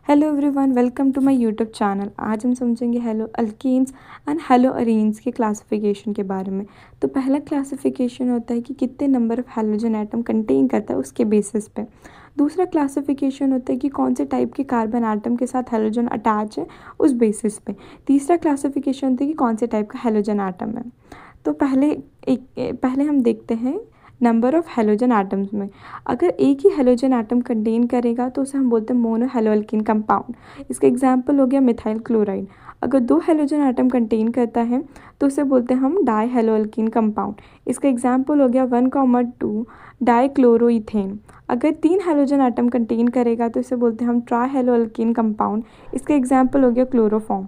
Hello everyone, welcome to my YouTube channel. आज हम समझेंगे hello alkenes and hello arenes के क्लासिफिकेशन के बारे में। तो पहला क्लासिफिकेशन होता है कि कितने number of halogen atom contain करता है उसके बेसिस पे। दूसरा क्लासिफिकेशन होता है कि कौन से टाइप के कार्बन एटम के साथ हेलोजन अटैच है उस बेसिस पे। तीसरा क्लासिफिकेशन होता है कि कौन से टाइप का हेलोजन एटम है। तो पहले हम देखते हैं नंबर ऑफ हेलोजन एटम्स में। अगर एक ही हेलोजन एटम कंटेन करेगा तो उसे हम बोलते हैं मोनो हेलोअल्कीन कंपाउंड। इसका एग्जांपल हो गया मिथाइल क्लोराइड। अगर दो हेलोजन एटम कंटेन करता है तो उसे बोलते हैं हम डाई हेलोअल्कीन कंपाउंड। इसका एग्जांपल हो गया 1,2 डाईक्लोरोइथेन। अगर तीन हेलोजन एटम कंटेन करेगा तो इसे बोलते हैं हम ट्राई हेलोअल्कीन कंपाउंड। इसका एग्जांपल हो गया क्लोरोफॉर्म।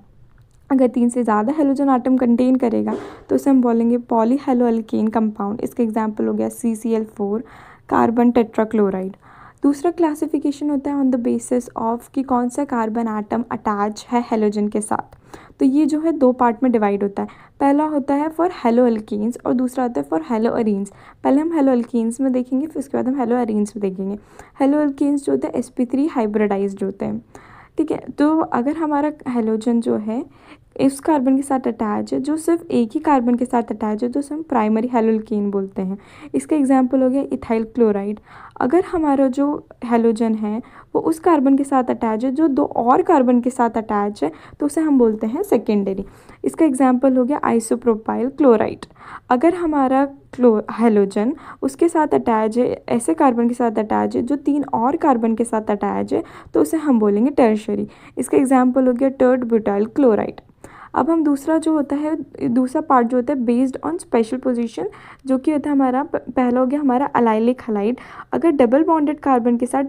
अगर तीन से ज़्यादा हेलोजन आटम कंटेन करेगा तो उसे हम बोलेंगे पॉली हेलोअल्कीन कंपाउंड। इसका एग्जांपल हो गया CCl4 कार्बन टेट्राक्लोराइड। दूसरा क्लासिफिकेशन होता है ऑन द बेसिस ऑफ कि कौन सा कार्बन आटम अटैच है हेलोजन के साथ। तो ये जो है दो पार्ट में डिवाइड होता है। पहला होता है फॉर हेलोअल्कीन्स और दूसरा होता है फॉर हेलोअरीन्स। पहले हम हेलोअल्कीन्स में देखेंगे, फिर उसके बाद हम हेलोअरीन्स में देखेंगे। हेलोअल्कीन्स जो होते हैं sp3 हाइब्रिडाइज्ड होते हैं, ठीक है। तो अगर हमारा हेलोजन जो है इस कार्बन के साथ अटैच है, जो सिर्फ एक ही कार्बन के साथ अटैच है, तो उसे हम प्राइमरी हेलोअल्कीन बोलते हैं। इसका एग्जांपल हो गया इथाइल क्लोराइड। अगर हमारा जो हेलोजन है वो उस कार्बन के साथ अटैच है जो दो और कार्बन के साथ अटैच है, तो उसे हम बोलते हैं सेकेंडरी। इसका एग्जांपल हो गया आइसोप्रोपाइल क्लोराइड। अगर हमारा हेलोजन उसके साथ अटैच है, ऐसे कार्बन के साथ अटैच है जो तीन और कार्बन के साथ अटैच है, तो उसे हम बोलेंगे टर्शरी। इसका एग्जांपल हो गया टर्ड ब्यूटाइल क्लोराइड। अब हम दूसरा जो होता है, दूसरा पार्ट जो होता है बेस्ड ऑन स्पेशल पोजीशन, जो कि होता है हमारा पहला हो गया हमारा अलाइलिक हलाइड। अगर डबल बॉन्डेड कार्बन के साथ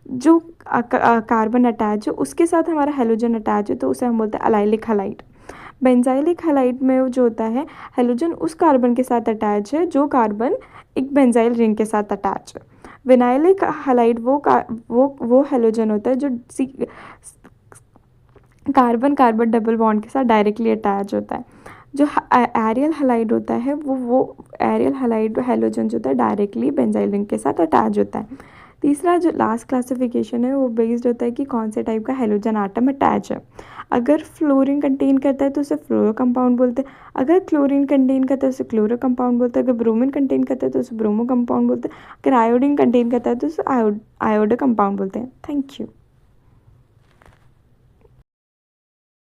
जो कार्बन अटैच है उसके साथ हमारा हेलोजन अटैच है, तो उसे हम बोलते हैं अलाइलिक हलाइड। बेंजाइलिक हलाइड में जो होता है हेलोजन उस कार्बन के साथ अटैच है जो कार्बन एक बेंजाइल रिंग के साथ अटैच है। विनाइलिक हलाइड वो हेलोजन होता है जो कार्बन कार्बन डबल बॉन्ड के साथ डायरेक्टली अटैच होता है। जो एरियल हलाइड होता है वो एरियल हलाइड हेलोजन जो होता है डायरेक्टली बेंजाइल रिंग के साथ अटैच होता है। तीसरा जो लास्ट क्लासिफिकेशन है वो बेस्ड होता है कि कौन से टाइप का हेलोजन आटम अटैच है। अगर फ्लोरीन कंटेन करता है तो उसे फ्लोरो कंपाउंड बोलते हैं। अगर क्लोरीन कंटेन करता है तो उसे क्लोरो कंपाउंड बोलते हैं। अगर ब्रोमीन कंटेन करता है तो उसे ब्रोमो कंपाउंड बोलते हैं। अगर आयोडीन कंटेन करता है तो उसे आयोडो कंपाउंड बोलते हैं। Thank you.